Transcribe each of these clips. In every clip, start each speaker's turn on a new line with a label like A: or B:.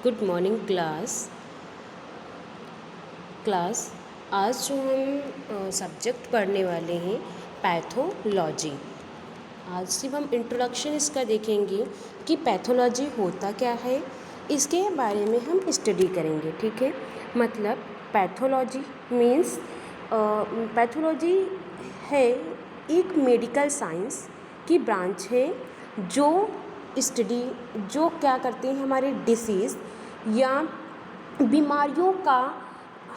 A: Good morning class. आज जो हम सब्जेक्ट पढ़ने वाले हैं पैथोलॉजी। आज सिर्फ हम इंट्रोडक्शन इसका देखेंगे कि पैथोलॉजी होता क्या है, इसके बारे में हम स्टडी करेंगे। ठीक है, मतलब पैथोलॉजी मीन्स पैथोलॉजी है एक मेडिकल साइंस की ब्रांच है जो क्या करते हैं, हमारे डिसीज़ या बीमारियों का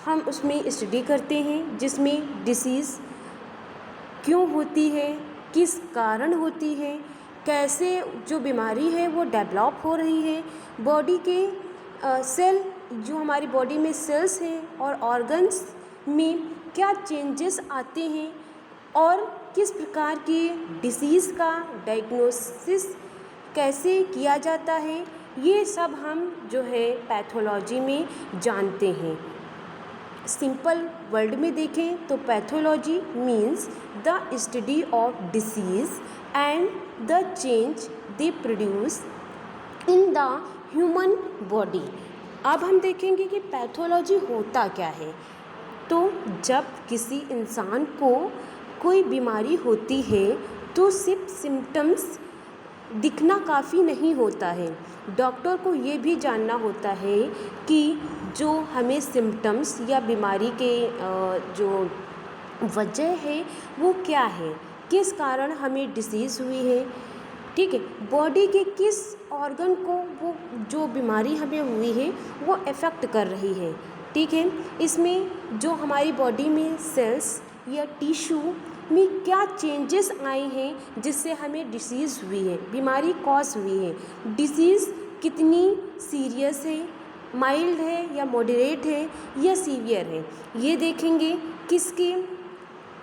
A: हम उसमें स्टडी करते हैं, जिसमें डिसीज़ क्यों होती है, किस कारण होती है, कैसे जो बीमारी है वो डेवलप हो रही है, बॉडी के सेल जो हमारी बॉडी में सेल्स हैं और ऑर्गन्स में क्या चेंजेस आते हैं और किस प्रकार की डिसीज़ का डायग्नोसिस कैसे किया जाता है, ये सब हम जो है पैथोलॉजी में जानते हैं। सिंपल वर्ड में देखें तो pathology means the study of disease and the change they produce in the human body. अब हम देखेंगे कि पैथोलॉजी होता क्या है। तो जब किसी इंसान को कोई बीमारी होती है तो सिर्फ सिम्टम्स दिखना काफ़ी नहीं होता है, डॉक्टर को ये भी जानना होता है कि जो हमें सिम्टम्स या बीमारी के जो वजह है वो क्या है, किस कारण हमें डिसीज़ हुई है। ठीक है, बॉडी के किस ऑर्गन को वो जो बीमारी हमें हुई है वो अफेक्ट कर रही है। ठीक है, इसमें जो हमारी बॉडी में सेल्स या टिश्यू में क्या चेंजेस आए हैं जिससे हमें डिसीज़ हुई है, बीमारी कॉज हुई है, डिसीज़ कितनी सीरियस है, माइल्ड है या मॉडरेट है या सीवियर है, ये देखेंगे।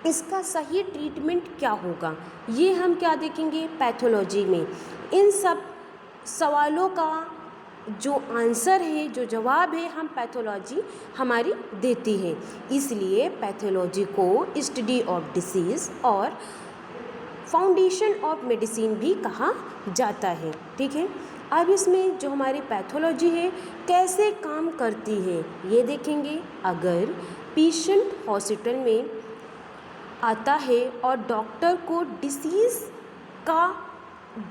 A: इसका सही ट्रीटमेंट क्या होगा, ये हम क्या देखेंगे पैथोलॉजी में। इन सब सवालों का जो आंसर है, जो जवाब है, हम पैथोलॉजी हमारी देती है। इसलिए पैथोलॉजी को स्टडी ऑफ डिसीज़ और फाउंडेशन ऑफ मेडिसिन भी कहा जाता है। ठीक है, अब इसमें जो हमारी पैथोलॉजी है कैसे काम करती है ये देखेंगे। अगर पेशेंट हॉस्पिटल में आता है और डॉक्टर को डिसीज़ का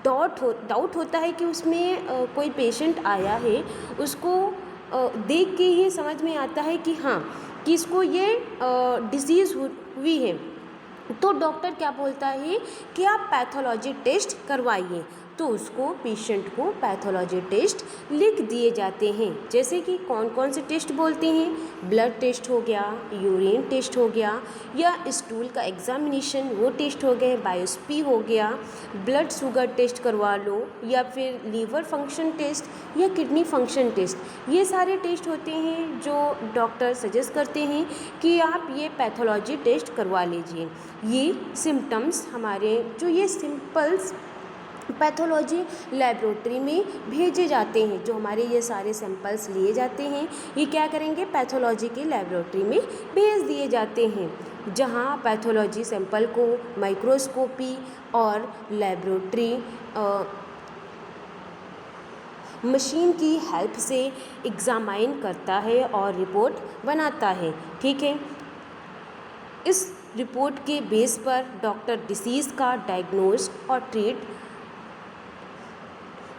A: डाउट होता है कि उसमें कोई पेशेंट आया है, उसको देख के ही समझ में आता है कि हाँ, कि इसको ये डिसीज़ हुई है, तो डॉक्टर क्या बोलता है कि आप पैथोलॉजी टेस्ट करवाइए। तो उसको पेशेंट को पैथोलॉजी टेस्ट लिख दिए जाते हैं। जैसे कि कौन कौन से टेस्ट बोलते हैं, ब्लड टेस्ट हो गया, यूरिन टेस्ट हो गया, या स्टूल का एग्जामिनेशन वो टेस्ट हो गए, बायोप्सी हो गया, ब्लड शुगर टेस्ट करवा लो, या फिर लीवर फंक्शन टेस्ट या किडनी फंक्शन टेस्ट। ये सारे टेस्ट होते हैं जो डॉक्टर सजेस्ट करते हैं कि आप ये पैथोलॉजी टेस्ट करवा लीजिए। ये सिम्टम्स हमारे जो ये सिंपल्स पैथोलॉजी लेबोरेटरी में भेजे जाते हैं। जो हमारे ये सारे सैंपल्स लिए जाते हैं, ये क्या करेंगे, पैथोलॉजी की लेबोरेटरी में भेज दिए जाते हैं, जहाँ पैथोलॉजी सैंपल को माइक्रोस्कोपी और लेबोरेटरी मशीन की हेल्प से एग्जामाइन करता है और रिपोर्ट बनाता है। ठीक है, इस रिपोर्ट के बेस पर डॉक्टर डिसीज़ का डायग्नोज और ट्रीट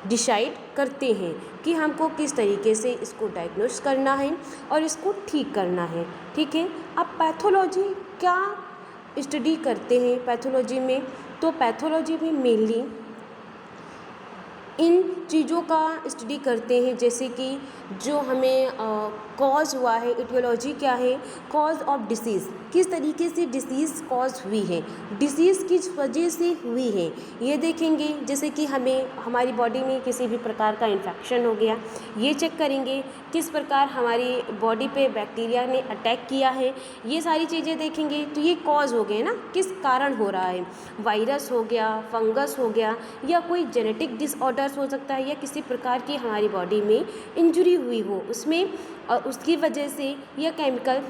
A: डिसाइड करते हैं कि हमको किस तरीके से इसको डायग्नोस करना है और इसको ठीक करना है। ठीक है, अब पैथोलॉजी क्या स्टडी करते हैं पैथोलॉजी में, तो पैथोलॉजी में मेनली इन चीज़ों का स्टडी करते हैं, जैसे कि जो हमें कॉज हुआ है, इटियोलॉजी क्या है, कॉज ऑफ डिसीज़, किस तरीके से डिसीज़ कॉज हुई है, डिसीज़ किस वजह से हुई है, ये देखेंगे। जैसे कि हमें हमारी बॉडी में किसी भी प्रकार का इन्फेक्शन हो गया, ये चेक करेंगे। किस प्रकार हमारी बॉडी पे बैक्टीरिया ने अटैक किया है, ये सारी चीज़ें देखेंगे। तो ये कॉज हो गए ना, किस कारण हो रहा है, वायरस हो गया, फंगस हो गया, या कोई जेनेटिक डिसऑर्डर्स हो सकता है, या किसी प्रकार की हमारी बॉडी में इंजरी हुई हो उसमें और उसकी वजह से, या केमिकल।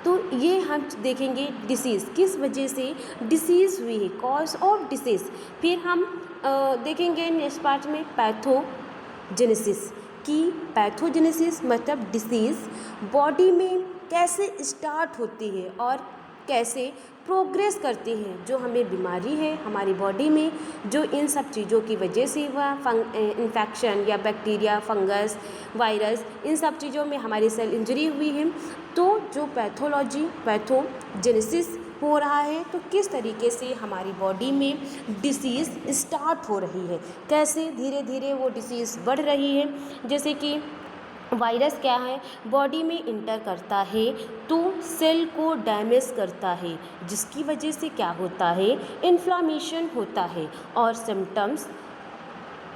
A: तो ये हम देखेंगे डिसीज़ किस वजह से डिसीज़ हुई है, कॉज ऑफ डिसीज़। फिर हम देखेंगे नेक्स्ट पार्ट में पैथोजेनेसिस, कि पैथोजेनेसिस मतलब डिसीज़ बॉडी में कैसे स्टार्ट होती है और कैसे प्रोग्रेस करती है। जो हमें बीमारी है हमारी बॉडी में, जो इन सब चीज़ों की वजह से हुआ इन्फेक्शन या बैक्टीरिया, फंगस, वायरस, इन सब चीज़ों में हमारी सेल इंजरी हुई है, तो जो पैथोजेनेसिस हो रहा है, तो किस तरीके से हमारी बॉडी में डिसीज़ स्टार्ट हो रही है, कैसे धीरे धीरे वो डिसीज़ बढ़ रही है। जैसे कि वायरस क्या है, बॉडी में इंटर करता है तो सेल को डैमेज करता है, जिसकी वजह से क्या होता है, इन्फ्लामेशन होता है और सिम्टम्स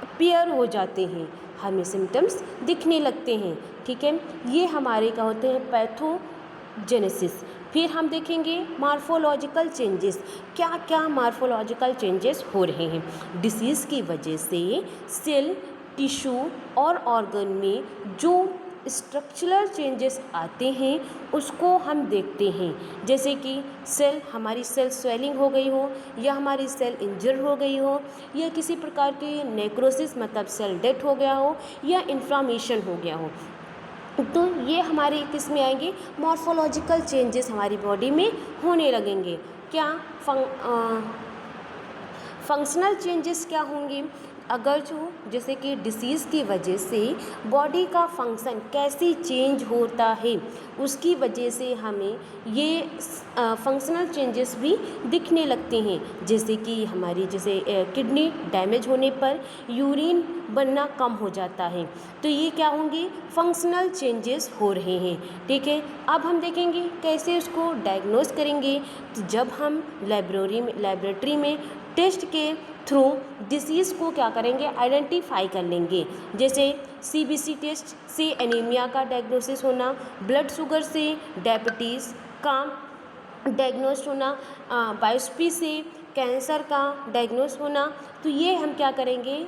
A: अपीयर हो जाते हैं, हमें सिम्टम्स दिखने लगते हैं। ठीक है, ये हमारे क्या होते हैं, पैथोजेनेसिस। फिर हम देखेंगे मार्फोलॉजिकल चेंजेस, क्या क्या मार्फोलॉजिकल चेंजेस हो रहे हैं डिसीज़ की वजह से। सेल, टिश्यू और ऑर्गन में जो स्ट्रक्चरल चेंजेस आते हैं उसको हम देखते हैं। जैसे कि हमारी सेल स्वेलिंग हो गई हो, या हमारी सेल इंजर हो गई हो, या किसी प्रकार की नेक्रोसिस मतलब सेल डेथ हो गया हो, या इन्फ्लामेशन हो गया हो, तो ये हमारे किस में आएंगे, मॉर्फोलॉजिकल चेंजेस हमारी बॉडी में होने लगेंगे। क्या फंक्शनल चेंजेस क्या होंगे, अगर जो जैसे कि डिसीज़ की वजह से बॉडी का फंक्शन कैसे चेंज होता है, उसकी वजह से हमें ये फंक्शनल चेंजेस भी दिखने लगते हैं। जैसे कि हमारी किडनी डैमेज होने पर यूरिन बनना कम हो जाता है, तो ये क्या होंगे, फंक्शनल चेंजेस हो रहे हैं। ठीक है, अब हम देखेंगे कैसे उसको डायग्नोस करेंगे। तो जब हम लेबोरेटरी में टेस्ट के थ्रू डिसीज़ को क्या करेंगे, आइडेंटिफाई कर लेंगे। जैसे सीबीसी टेस्ट से एनीमिया का डायग्नोसिस होना, ब्लड शुगर से डायबिटीज़ का डायग्नोस होना, बायोप्सी से कैंसर का डायग्नोस होना। तो ये हम क्या करेंगे,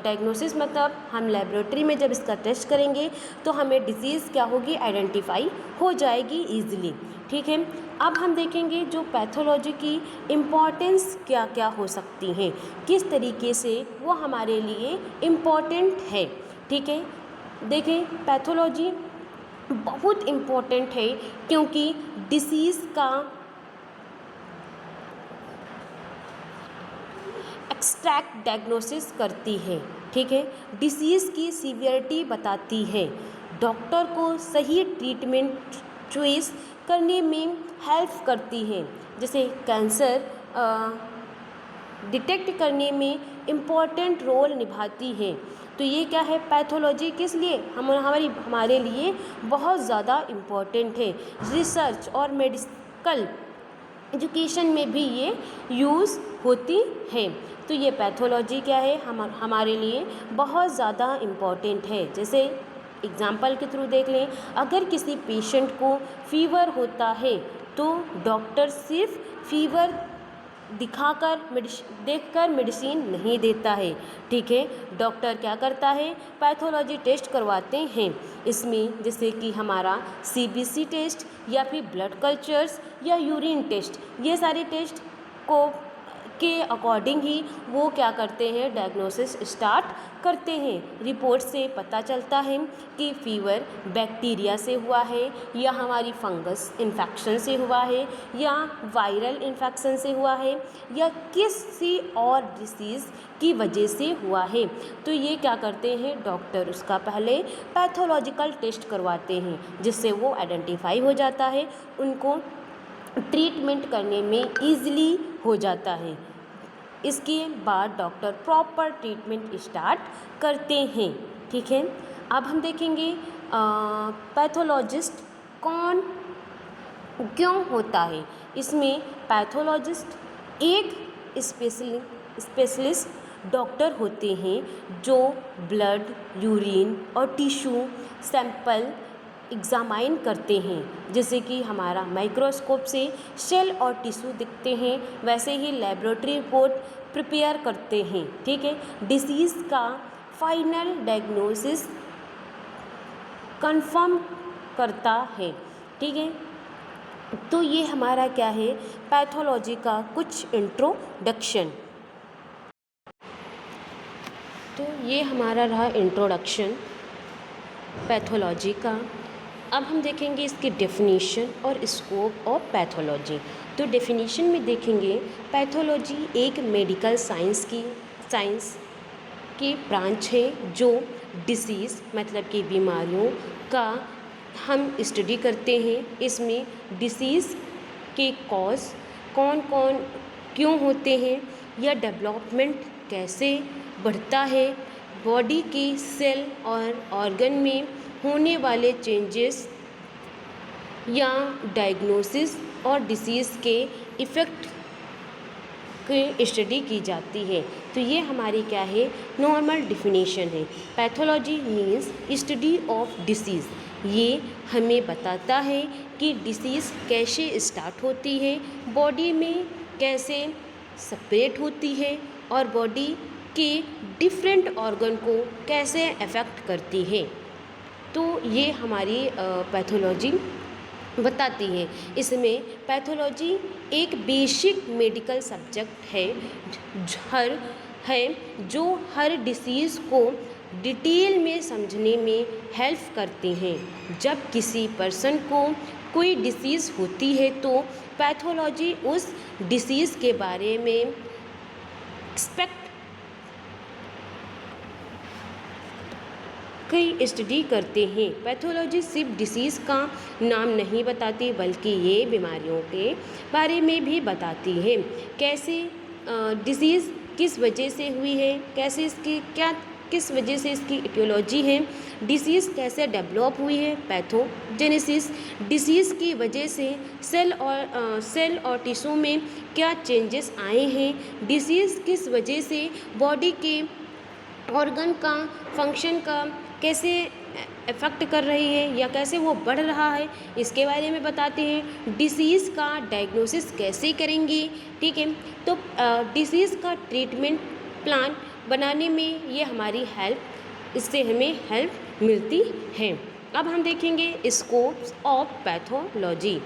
A: डायग्नोसिस मतलब हम लेबोरेटरी में जब इसका टेस्ट करेंगे तो हमें डिसीज़ क्या होगी, आइडेंटिफाई हो जाएगी ईजिली। ठीक है, अब हम देखेंगे जो पैथोलॉजी की इम्पॉर्टेंस क्या क्या हो सकती हैं, किस तरीके से वो हमारे लिए इम्पॉर्टेंट है। ठीक है, देखें पैथोलॉजी बहुत इम्पॉर्टेंट है क्योंकि डिसीज़ का एक्सट्रैक्ट डायग्नोसिस करती है। ठीक है, डिसीज़ की सीवियरिटी बताती है, डॉक्टर को सही ट्रीटमेंट चॉइस करने में हेल्प करती है। जैसे कैंसर डिटेक्ट करने में इम्पॉर्टेंट रोल निभाती है। तो ये क्या है, पैथोलॉजी किस लिए हमारे लिए बहुत ज़्यादा इम्पॉर्टेंट है। रिसर्च और मेडिकल एजुकेशन में भी ये यूज़ होती है। तो ये पैथोलॉजी क्या है, हमारे लिए बहुत ज़्यादा इम्पॉर्टेंट है। जैसे एग्जाम्पल के थ्रू देख लें, अगर किसी पेशेंट को फीवर होता है तो डॉक्टर सिर्फ फीवर देखकर मेडिसिन नहीं देता है। ठीक है, डॉक्टर क्या करता है, पैथोलॉजी टेस्ट करवाते हैं। इसमें जैसे कि हमारा सीबीसी टेस्ट या फिर ब्लड कल्चर्स या यूरिन टेस्ट, ये सारे टेस्ट के अकॉर्डिंग ही वो क्या करते हैं, डायग्नोसिस स्टार्ट करते हैं। रिपोर्ट से पता चलता है कि फीवर बैक्टीरिया से हुआ है, या हमारी फंगस इन्फेक्शन से हुआ है, या वायरल इन्फेक्शन से हुआ है, या किसी और डिसीज़ की वजह से हुआ है। तो ये क्या करते हैं, डॉक्टर उसका पहले पैथोलॉजिकल टेस्ट करवाते हैं, जिससे वो आइडेंटिफाई हो जाता है, उनको ट्रीटमेंट करने में ईजिली हो जाता है। इसके बाद डॉक्टर प्रॉपर ट्रीटमेंट स्टार्ट करते हैं। ठीक है, अब हम देखेंगे पैथोलॉजिस्ट कौन क्यों होता है। इसमें पैथोलॉजिस्ट एक स्पेशलिस्ट डॉक्टर होते हैं जो ब्लड, यूरिन और टिश्यू सैंपल एग्जामाइन करते हैं। जैसे कि हमारा माइक्रोस्कोप से सेल और टिश्यू दिखते हैं, वैसे ही लेबोरेटरी रिपोर्ट प्रिपेयर करते हैं। ठीक है, डिसीज़ का फाइनल डायग्नोसिस कंफर्म करता है। ठीक है, तो ये हमारा क्या है, पैथोलॉजी का कुछ इंट्रोडक्शन। तो ये हमारा रहा इंट्रोडक्शन पैथोलॉजी का। अब हम देखेंगे इसकी डेफिनेशन और स्कोप ऑफ पैथोलॉजी। तो डेफिनेशन में देखेंगे पैथोलॉजी एक मेडिकल साइंस की ब्रांच है जो डिसीज़ मतलब कि बीमारियों का हम स्टडी करते हैं। इसमें डिसीज़ के कॉज कौन कौन क्यों होते हैं या डेवलपमेंट कैसे बढ़ता है, बॉडी के सेल और ऑर्गन में होने वाले चेंजेस या डायग्नोसिस और डिसीज़ के इफ़ेक्ट की स्टडी की जाती है। तो ये हमारी क्या है, नॉर्मल डिफिनीशन है। Pathology means study of disease. ये हमें बताता है कि डिसीज़ कैसे स्टार्ट होती है, बॉडी में कैसे सेपरेट होती है और बॉडी के डिफरेंट ऑर्गन को कैसे अफेक्ट करती है। तो ये हमारी पैथोलॉजी बताती है। इसमें पैथोलॉजी एक बेसिक मेडिकल सब्जेक्ट है जो हर डिसीज़ को डिटेल में समझने में हेल्प करती हैं। जब किसी पर्सन को कोई डिसीज़ होती है तो पैथोलॉजी उस डिसीज़ के बारे में एक्सपेक्ट कई स्टडी करते हैं। पैथोलॉजी सिर्फ डिसीज़ का नाम नहीं बताती बल्कि ये बीमारियों के बारे में भी बताती है। कैसे डिसीज़ किस वजह से हुई है, कैसे इसकी किस वजह से इसकी इटियोलॉजी है, डिसीज़ कैसे डेवलप हुई है, पैथोजेनेसिस, डिसीज़ की वजह से सेल और टिश्यू में क्या चेंजेस आए हैं, डिसीज़ किस वजह से बॉडी के ऑर्गन का फंक्शन का कैसे इफ़ेक्ट कर रही है या कैसे वो बढ़ रहा है, इसके बारे में बताते हैं। डिसीज़ का डायग्नोसिस कैसे करेंगे, ठीक है। तो डिसीज़ का ट्रीटमेंट प्लान बनाने में ये हमारी इससे हमें हेल्प मिलती है। अब हम देखेंगे scopes of pathology.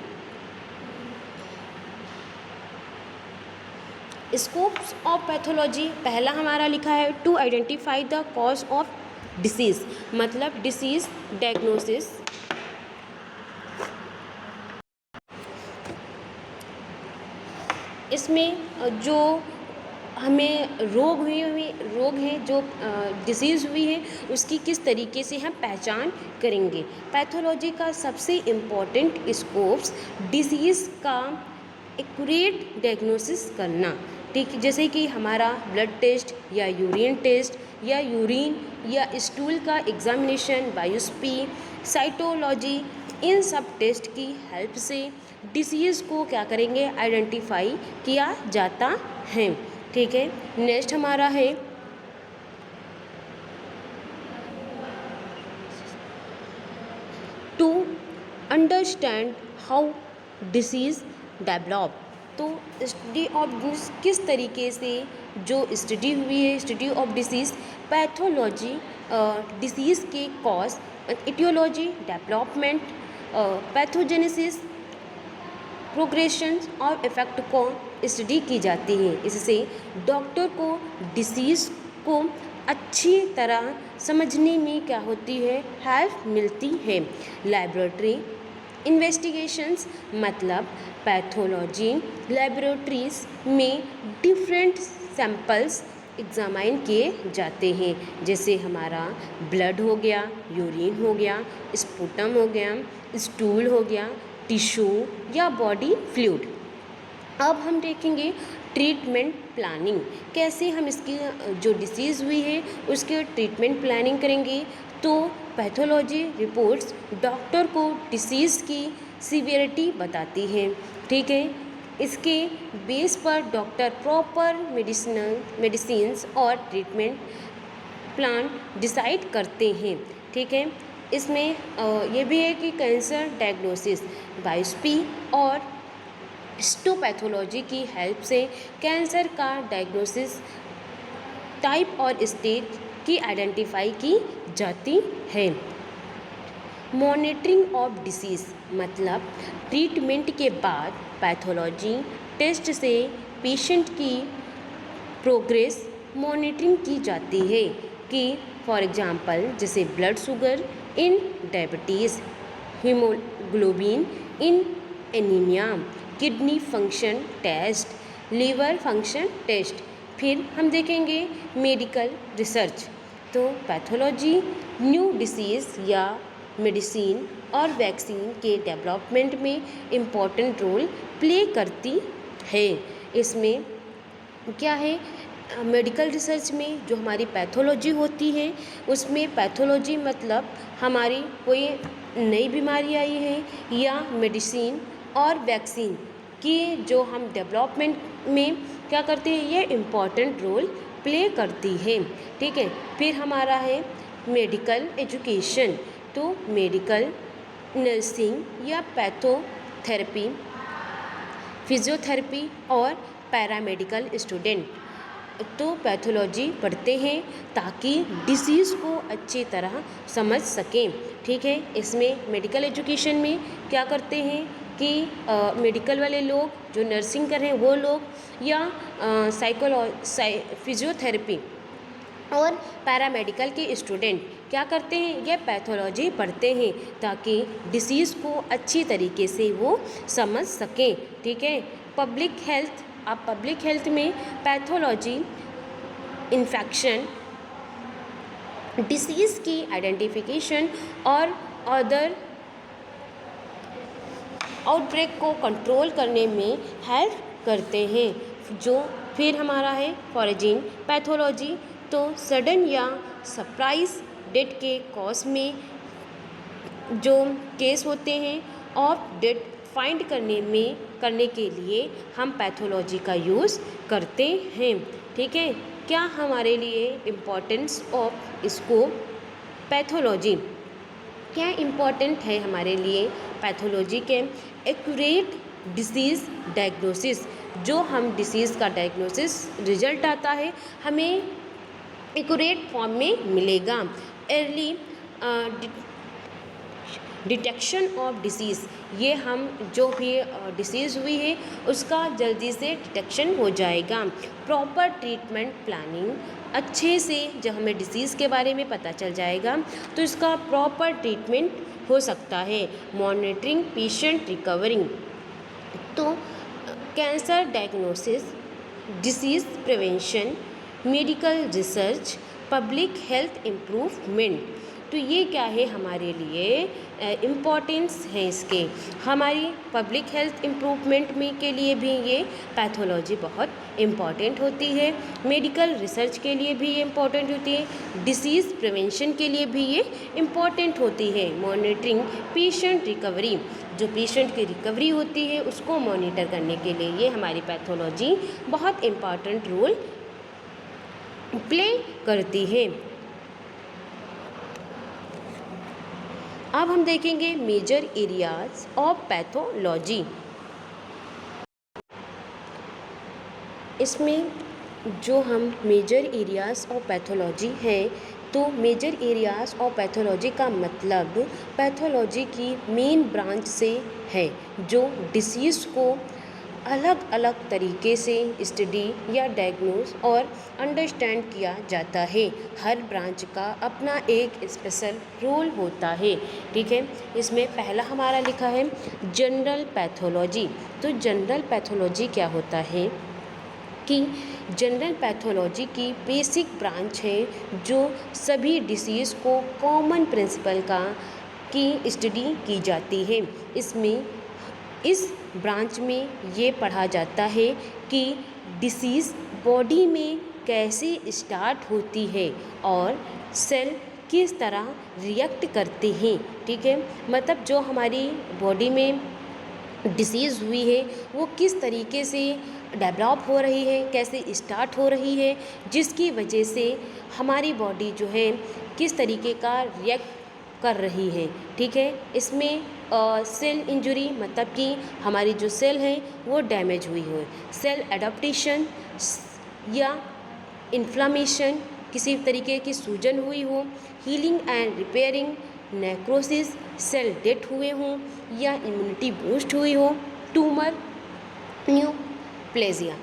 A: Scopes of pathology पहला हमारा लिखा है to identify the cause of disease, मतलब डिसीज़ डायग्नोसिस, इसमें जो हमें रोग हैं जो डिसीज़ हुई है उसकी किस तरीके से हम पहचान करेंगे। पैथोलॉजी का सबसे इम्पॉर्टेंट स्कोप्स डिसीज़ का एक्यूरेट डायग्नोसिस करना, ठीक, जैसे कि हमारा ब्लड टेस्ट या यूरिन या स्टूल का एग्जामिनेशन, बायोप्सी, साइटोलॉजी, इन सब टेस्ट की हेल्प से डिसीज़ को क्या करेंगे, आइडेंटिफाई किया जाता है, ठीक है। नेक्स्ट हमारा है to understand how disease develop. तो स्टडी ऑफ डिसीज़ किस तरीके से जो स्टडी हुई है, study of disease, pathology disease के cause, aetiology, development, pathogenesis, progression और इफ़ेक्ट को स्टडी की जाती है। इससे डॉक्टर को डिसीज़ को अच्छी तरह समझने में क्या होती है, हेल्प मिलती है। लैबोरेटरी इन्वेस्टिगेशंस, मतलब पैथोलॉजी लेबोरेटरीज में डिफरेंट सैंपल्स एग्जामाइन किए जाते हैं, जैसे हमारा ब्लड हो गया, यूरिन हो गया, स्पूटम हो गया, स्टूल हो गया, टिश्यू या बॉडी फ्लूइड। अब हम देखेंगे ट्रीटमेंट प्लानिंग, कैसे हम इसकी जो डिसीज़ हुई है उसके ट्रीटमेंट प्लानिंग करेंगे। तो पैथोलॉजी रिपोर्ट्स डॉक्टर को डिसीज़ की सीवियरिटी बताती है, ठीक है। इसके बेस पर डॉक्टर प्रॉपर मेडिसिन्स और ट्रीटमेंट प्लान डिसाइड करते हैं, ठीक है। इसमें ये भी है कि कैंसर डायग्नोसिस, बायोप्सी और हिस्टोपैथोलॉजी की हेल्प से कैंसर का डायग्नोसिस, टाइप और स्टेज की आइडेंटिफाई की जाती है। मॉनिटरिंग ऑफ डिसीज़, मतलब ट्रीटमेंट के बाद पैथोलॉजी टेस्ट से पेशेंट की प्रोग्रेस मॉनिटरिंग की जाती है कि फॉर एग्जांपल जैसे blood sugar in diabetes, haemoglobin in anaemia, kidney function test, liver function test. फिर हम देखेंगे मेडिकल रिसर्च। तो पैथोलॉजी न्यू डिसीज़ या मेडिसिन और वैक्सीन के डेवलपमेंट में इम्पॉर्टेंट रोल प्ले करती है। इसमें क्या है, मेडिकल रिसर्च में जो हमारी पैथोलॉजी होती है, उसमें पैथोलॉजी मतलब हमारी कोई नई बीमारी आई है या मेडिसिन और वैक्सीन की जो हम डेवलपमेंट में क्या करते हैं, ये इम्पॉर्टेंट रोल प्ले करती है। ठीक है। फिर हमारा है मेडिकल एजुकेशन। तो मेडिकल नर्सिंग या पैथोथेरेपी, फिजियोथेरेपी और पैरामेडिकल स्टूडेंट तो पैथोलॉजी पढ़ते हैं ताकि डिसीज़ को अच्छी तरह समझ सकें। ठीक है। इसमें मेडिकल एजुकेशन में क्या करते हैं कि मेडिकल वाले लोग जो नर्सिंग कर रहे हैं वो लोग या फिजियोथेरेपी और पैरामेडिकल के स्टूडेंट क्या करते हैं, ये पैथोलॉजी पढ़ते हैं ताकि डिसीज़ को अच्छी तरीके से वो समझ सकें। ठीक है। पब्लिक हेल्थ, अब पब्लिक हेल्थ में पैथोलॉजी इन्फेक्शन, डिसीज़ की आइडेंटिफिकेशन और अदर आउटब्रेक को कंट्रोल करने में हेल्प करते हैं। जो फिर हमारा है फॉरेजिन पैथोलॉजी। तो सडन या सरप्राइज डेथ के कॉज में जो केस होते हैं और डेथ फाइंड करने के लिए हम पैथोलॉजी का यूज़ करते हैं। ठीक है। क्या हमारे लिए इम्पोर्टेंस ऑफ इसको पैथोलॉजी, क्या इम्पॉर्टेंट है हमारे लिए पैथोलॉजी के, एक्यूरेट डिसीज़ डायग्नोसिस। जो हम डिसीज़ का डायग्नोसिस रिजल्ट आता है हमें एक्यूरेट फॉर्म में मिलेगा। अर्ली डिटेक्शन ऑफ डिसीज़, ये हम जो भी डिसीज़ हुई है उसका जल्दी से डिटेक्शन हो जाएगा। प्रॉपर ट्रीटमेंट प्लानिंग, अच्छे से जब हमें डिसीज़ के बारे में पता चल जाएगा तो इसका प्रॉपर ट्रीटमेंट हो सकता है। मॉनिटरिंग पेशेंट रिकवरिंग, तो cancer diagnosis, disease prevention, medical research, public health improvement. तो ये क्या है हमारे लिए इम्पॉर्टेंस है इसके, हमारी पब्लिक हेल्थ इम्प्रूवमेंट में के लिए भी ये पैथोलॉजी बहुत इम्पॉर्टेंट होती है। मेडिकल रिसर्च के लिए भी ये इम्पॉर्टेंट होती है। डिसीज़ प्रिवेंशन के लिए भी ये इम्पॉर्टेंट होती है। मॉनिटरिंग पेशेंट रिकवरी, जो पेशेंट की रिकवरी होती है उसको मॉनिटर करने के लिए ये हमारी पैथोलॉजी बहुत इम्पॉर्टेंट रोल प्ले करती है। अब हम देखेंगे मेजर एरियाज ऑफ पैथोलॉजी। इसमें जो हम मेजर एरियाज ऑफ पैथोलॉजी है, तो मेजर एरियाज ऑफ पैथोलॉजी का मतलब पैथोलॉजी की मेन ब्रांच से है जो डिसीज़ को अलग अलग तरीके से स्टडी या डायग्नोस और अंडरस्टैंड किया जाता है। हर ब्रांच का अपना एक स्पेशल रोल होता है। ठीक है। इसमें पहला हमारा लिखा है जनरल पैथोलॉजी। तो जनरल पैथोलॉजी क्या होता है कि जनरल पैथोलॉजी की बेसिक ब्रांच है जो सभी डिसीज़ को कॉमन प्रिंसिपल की स्टडी की जाती है। इसमें इस ब्रांच में ये पढ़ा जाता है कि डिसीज़ बॉडी में कैसे स्टार्ट होती है और सेल किस तरह रिएक्ट करते हैं। ठीक है। मतलब जो हमारी बॉडी में डिसीज़ हुई है वो किस तरीके से डेवलप हो रही है, कैसे स्टार्ट हो रही है, जिसकी वजह से हमारी बॉडी जो है किस तरीके का रिएक्ट कर रही है। ठीक है। इसमें सेल इंजरी मतलब कि हमारी जो सेल है वो डैमेज हुई हो, सेल एडाप्टेशन या इन्फ्लामेशन, किसी तरीके की सूजन हुई हो, healing and repairing, necrosis, cell death हुए हों या इम्यूनिटी बूस्ट हुई हो, ट्यूमर, न्यूप्लेजिया।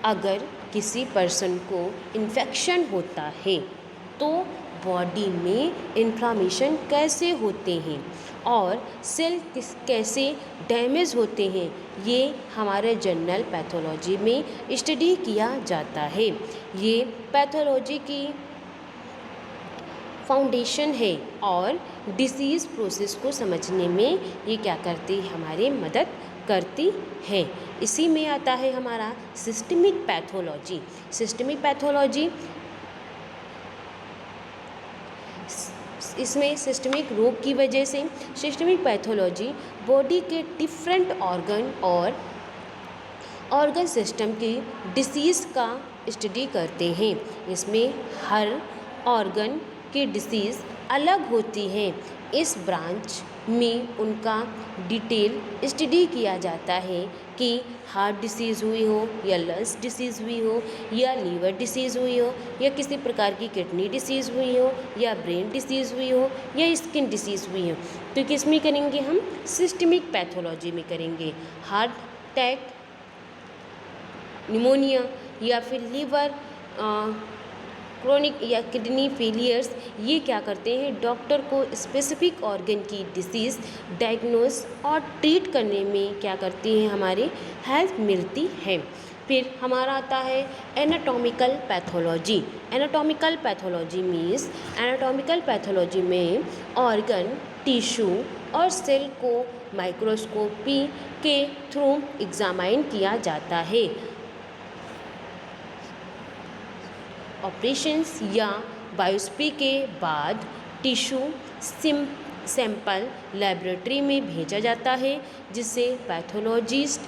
A: अगर किसी पर्सन को इन्फेक्शन होता है तो बॉडी में इन्फ्लामेशन कैसे होते हैं और सेल कैसे डैमेज होते हैं, ये हमारे जनरल पैथोलॉजी में स्टडी किया जाता है। ये पैथोलॉजी की फाउंडेशन है और डिसीज़ प्रोसेस को समझने में ये क्या करती है, हमारी मदद करती है। इसी में आता है हमारा सिस्टमिक पैथोलॉजी। सिस्टमिक पैथोलॉजी, इसमें सिस्टमिक रोग की वजह से सिस्टमिक पैथोलॉजी बॉडी के डिफरेंट ऑर्गन और ऑर्गन सिस्टम की डिसीज़ का स्टडी करते हैं। इसमें हर ऑर्गन की डिसीज़ अलग होती है। इस ब्रांच में उनका डिटेल स्टडी किया जाता है कि हार्ट डिसीज़ हुई हो या लंग्स डिसीज़ हुई हो या लीवर डिसीज़ हुई हो या किसी प्रकार की किडनी डिसीज़ हुई हो या ब्रेन डिसीज़ हुई हो या स्किन डिसीज़ हुई हो। तो किस में करेंगे हम, सिस्टमिक पैथोलॉजी में करेंगे। हार्ट अटैक, निमोनिया या फिर लीवर क्रोनिक या किडनी फेलियर्स, ये क्या करते हैं, डॉक्टर को स्पेसिफिक ऑर्गन की डिसीज़ डायग्नोस और ट्रीट करने में क्या करती हैं, हमारी हेल्प मिलती है। फिर हमारा आता है anatomical pathology. Anatomical pathology means, anatomical pathology में ऑर्गन, टिश्यू और सेल को माइक्रोस्कोपी के थ्रू एग्जामाइन किया जाता है। ऑपरेशंस या बायोप्सी के बाद टिश्यू सैंपल लेबोरेटरी में भेजा जाता है, जिससे पैथोलॉजिस्ट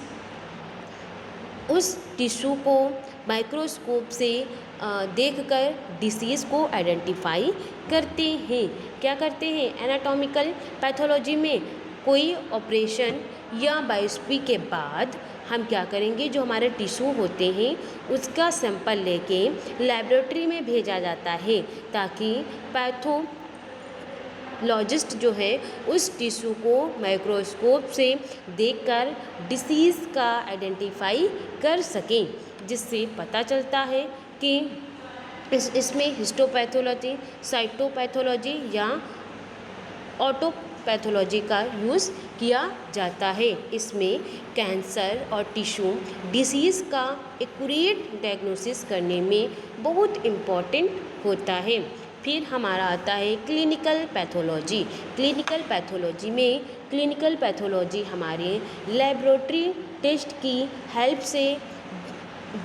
A: उस टिश्यू को माइक्रोस्कोप से देखकर डिसीज़ को आइडेंटिफाई करते हैं। क्या करते हैं, एनाटॉमिकल पैथोलॉजी में कोई ऑपरेशन या बायोप्सी के बाद हम क्या करेंगे, जो हमारे टिश्यू होते हैं उसका सैंपल लेके लेबोरेटरी में भेजा जाता है, ताकि पैथोलॉजिस्ट जो है उस टिश्यू को माइक्रोस्कोप से देखकर डिसीज़ का आइडेंटिफाई कर सकें, जिससे पता चलता है कि इसमें हिस्टोपैथोलॉजी, साइटोपैथोलॉजी या ऑटोपैथोलॉजी का यूज़ किया जाता है। इसमें कैंसर और टिश्यू डिसीज़ का एक्यूरेट डायग्नोसिस करने में बहुत इम्पॉर्टेंट होता है। फिर हमारा आता है क्लिनिकल पैथोलॉजी। क्लिनिकल पैथोलॉजी में, क्लिनिकल पैथोलॉजी हमारे लेबोरेटरी टेस्ट की हेल्प से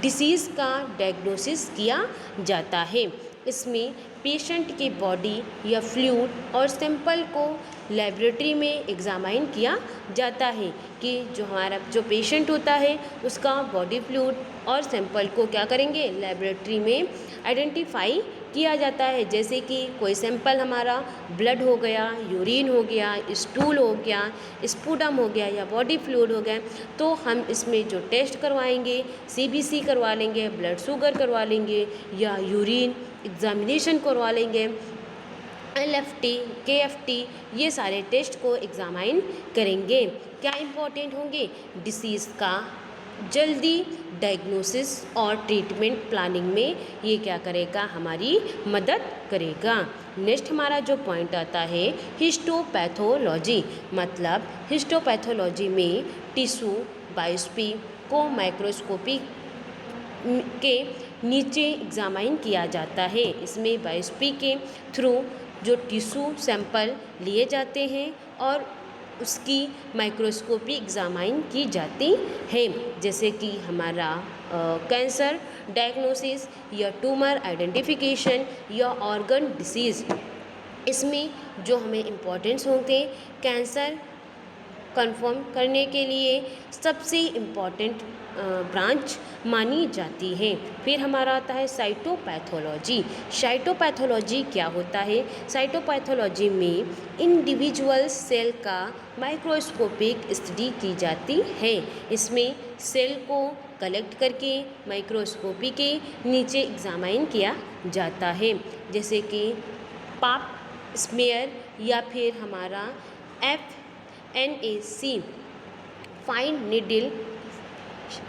A: डिसीज़ का डायग्नोसिस किया जाता है। इसमें पेशेंट की बॉडी या फ्लूइड और सैंपल को लेबोरेटरी में एग्जामाइन किया जाता है कि जो पेशेंट होता है उसका बॉडी फ्लूइड और सैंपल को क्या करेंगे, लेबोरेटरी में आइडेंटिफाई किया जाता है। जैसे कि कोई सैंपल हमारा ब्लड हो गया, यूरिन हो गया, स्टूल हो गया, स्पूटम हो गया या बॉडी फ्लूइड हो गया, तो हम इसमें जो टेस्ट करवाएंगे, सीबीसी करवा लेंगे, ब्लड शुगर करवा लेंगे या यूरिन एग्जामिनेशन करवा लेंगे, LFT, KFT, ये सारे टेस्ट को एग्जामाइन करेंगे। क्या इम्पोर्टेंट होंगे, डिसीज़ का जल्दी डायग्नोसिस और ट्रीटमेंट प्लानिंग में ये क्या करेगा, हमारी मदद करेगा। नेक्स्ट हमारा जो पॉइंट आता है हिस्टोपैथोलॉजी। मतलब हिस्टोपैथोलॉजी में टिश्यू बायोप्सी को माइक्रोस्कोपी के नीचे एग्जामाइन किया जाता है। इसमें बायोप्सी के थ्रू जो टिश्यू सैंपल लिए जाते हैं और उसकी माइक्रोस्कोपी एग्जामाइन की जाती है, जैसे कि हमारा कैंसर डायग्नोसिस या ट्यूमर आइडेंटिफिकेशन या ऑर्गन डिसीज़। इसमें जो हमें इम्पोर्टेंस होंगे, कैंसर कंफर्म करने के लिए सबसे इम्पॉर्टेंट ब्रांच मानी जाती है। फिर हमारा आता है साइटोपैथोलॉजी। साइटोपैथोलॉजी क्या होता है, साइटोपैथोलॉजी में इंडिविजुअल सेल का माइक्रोस्कोपिक स्टडी की जाती है। इसमें सेल को कलेक्ट करके माइक्रोस्कोपी के नीचे एग्जामाइन किया जाता है, जैसे कि पाप स्मेयर या फिर हमारा FNAC fine needle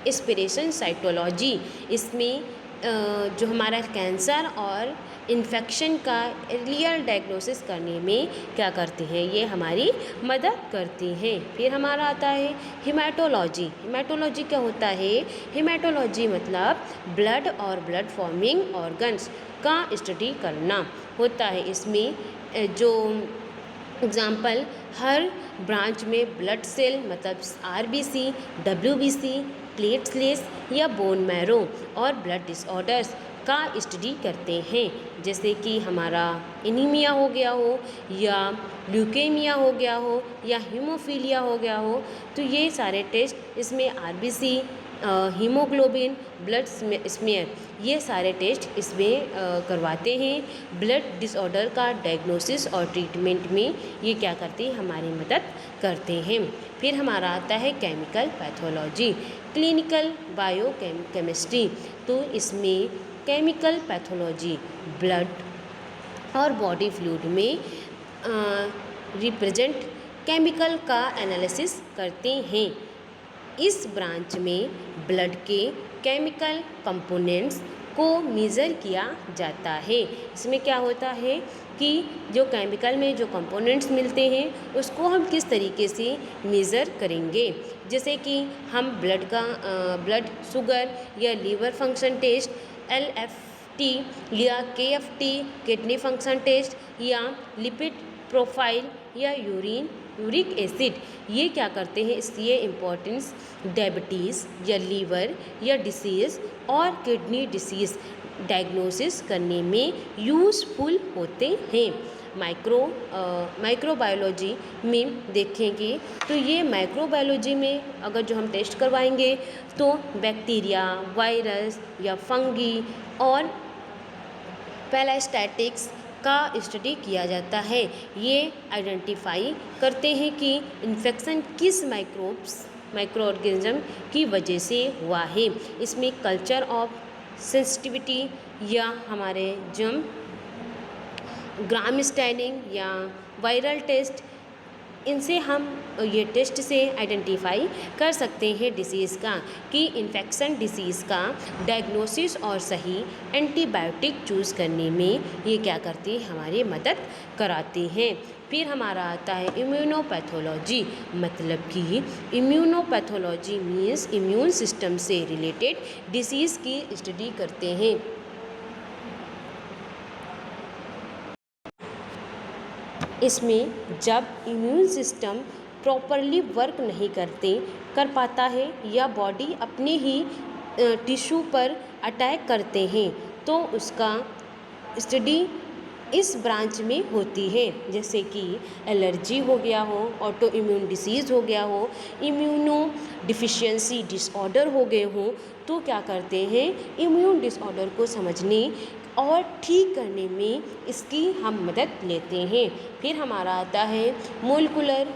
A: aspiration cytology. इसमें जो हमारा कैंसर और इन्फेक्शन का अर्लियर डायग्नोसिस करने में क्या करते हैं, ये हमारी मदद करती हैं। फिर हमारा आता है हिमेटोलॉजी। हिमेटोलॉजी क्या होता है? हिमेटोलॉजी मतलब ब्लड और ब्लड फॉर्मिंग ऑर्गन्स का स्टडी करना होता है। इसमें जो एग्जाम्पल, हर ब्रांच में ब्लड सेल मतलब आरबीसी, डब्ल्यूबीसी, प्लेटलेट्स या बोन मैरो और ब्लड डिसऑर्डर्स का स्टडी करते हैं, जैसे कि हमारा एनीमिया हो गया हो या ल्यूकेमिया हो गया हो या हीमोफीलिया हो गया हो। तो ये सारे टेस्ट इसमें आरबीसी, हीमोग्लोबिन, ब्लड स्मेयर, ये सारे टेस्ट इसमें करवाते हैं। ब्लड डिसऑर्डर का डायग्नोसिस और ट्रीटमेंट में ये क्या करते हैं, हमारी मदद करते हैं। फिर हमारा आता है केमिकल पैथोलॉजी, क्लिनिकल बायोकेमिस्ट्री। तो इसमें केमिकल पैथोलॉजी ब्लड और बॉडी फ्लूइड में रिप्रेजेंट केमिकल का एनालिसिस करते हैं। इस ब्रांच में ब्लड के केमिकल कंपोनेंट्स को मेज़र किया जाता है। इसमें क्या होता है कि जो केमिकल में जो कंपोनेंट्स मिलते हैं उसको हम किस तरीके से मेज़र करेंगे, जैसे कि हम ब्लड शुगर या लीवर फंक्शन टेस्ट, LFT या KFT किडनी फंक्शन टेस्ट या लिपिड प्रोफाइल या यूरिक एसिड, ये क्या करते हैं, इसलिए इम्पोर्टेंस डायबिटीज़ या लीवर या डिसीज़ और किडनी डिसीज़ डायग्नोसिस करने में यूज़फुल होते हैं। माइक्रोबायोलॉजी में देखेंगे तो ये माइक्रोबायोलॉजी में अगर जो हम टेस्ट करवाएंगे तो बैक्टीरिया, वायरस या फंगी और पैरास्टैटिक्स का स्टडी किया जाता है। ये आइडेंटिफाई करते हैं कि इन्फेक्शन किस माइक्रो ऑर्गेनिज्म की वजह से हुआ है। इसमें कल्चर ऑफ सेंसिटिविटी या हमारे ग्राम स्टैनिंग या वायरल टेस्ट, इनसे हम ये टेस्ट से आइडेंटिफाई कर सकते हैं डिसीज़ का कि इन्फेक्शन डिसीज़ का डायग्नोसिस और सही एंटीबायोटिक चूज़ करने में ये क्या करती है, हमारी मदद कराती हैं। फिर हमारा आता है इम्यूनोपैथोलॉजी, मतलब कि इम्यूनोपैथोलॉजी मीन्स इम्यून सिस्टम से रिलेटेड डिसीज़ की स्टडी करते हैं। इसमें जब इम्यून सिस्टम प्रॉपरली वर्क नहीं कर पाता है या बॉडी अपने ही टिश्यू पर अटैक करते हैं तो उसका स्टडी इस ब्रांच में होती है, जैसे कि एलर्जी हो गया हो, ऑटो इम्यून डिसीज़ हो गया हो, इम्यूनो डिफिशियंसी डिसऑर्डर हो गए हों, तो क्या करते हैं, इम्यून डिसऑर्डर को समझने और ठीक करने में इसकी हम मदद लेते हैं। फिर हमारा आता है मोलिकुलर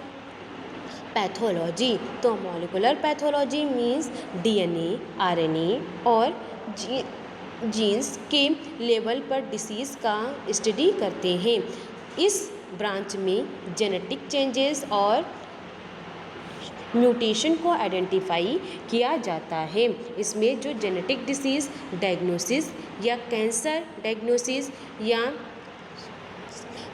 A: पैथोलॉजी। तो molecular pathology means DNA, RNA और जीन्स के लेवल पर डिसीज़ का स्टडी करते हैं। इस ब्रांच में जेनेटिक चेंजेस और म्यूटेशन को आइडेंटिफाई किया जाता है। इसमें जो जेनेटिक डिसीज़ डायग्नोसिस या कैंसर डायग्नोसिस या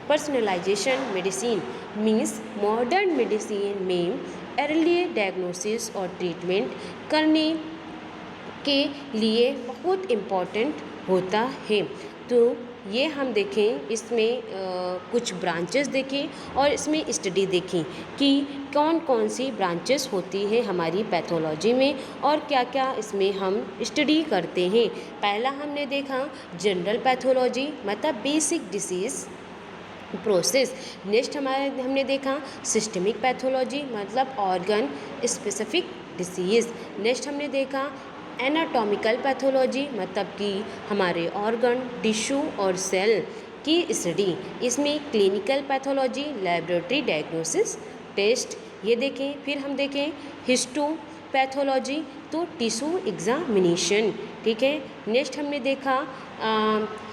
A: personalisation medicine means modern medicine में अर्ली डायग्नोसिस और ट्रीटमेंट करने के लिए बहुत इम्पॉर्टेंट होता है। तो ये हम देखें, इसमें कुछ ब्रांचेस देखें और इसमें स्टडी देखें कि कौन कौन सी ब्रांचेस होती है हमारी पैथोलॉजी में और क्या क्या इसमें हम स्टडी करते हैं। पहला हमने देखा जनरल पैथोलॉजी, मतलब बेसिक डिसीज़ प्रोसेस। नेक्स्ट हमने देखा सिस्टमिक पैथोलॉजी, मतलब ऑर्गन स्पेसिफिक डिसीज़। नेक्स्ट हमने देखा एनाटॉमिकल पैथोलॉजी, मतलब कि हमारे ऑर्गन, टिश्यू और सेल की स्टडी। इसमें clinical pathology, laboratory diagnosis test, ये देखें। फिर हम देखें हिस्टोपैथोलॉजी, तो टिश्यू एग्जामिनेशन, ठीक है। नेक्स्ट हमने देखा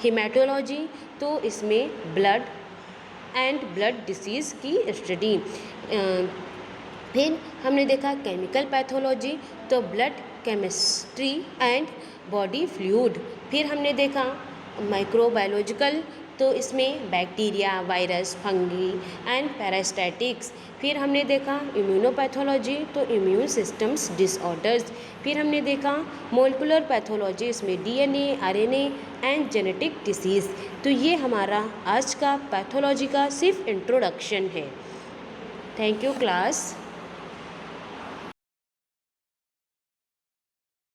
A: हेमाटोलॉजी, तो इसमें ब्लड एंड ब्लड डिसीज़ की स्टडी। फिर हमने देखा केमिकल पैथोलॉजी, तो blood chemistry and body fluid. फिर हमने देखा माइक्रोबायोलॉजिकल, तो इसमें बैक्टीरिया, वायरस, फंगी एंड पैरास्टैटिक्स। फिर हमने देखा इम्यूनोपैथोलॉजी, तो इम्यून सिस्टम्स डिसऑर्डर्स। फिर हमने देखा मोलिकुलर पैथोलॉजी, इसमें DNA, RNA and genetic disease. तो ये हमारा आज का पैथोलॉजी का सिर्फ इंट्रोडक्शन है। Thank you class.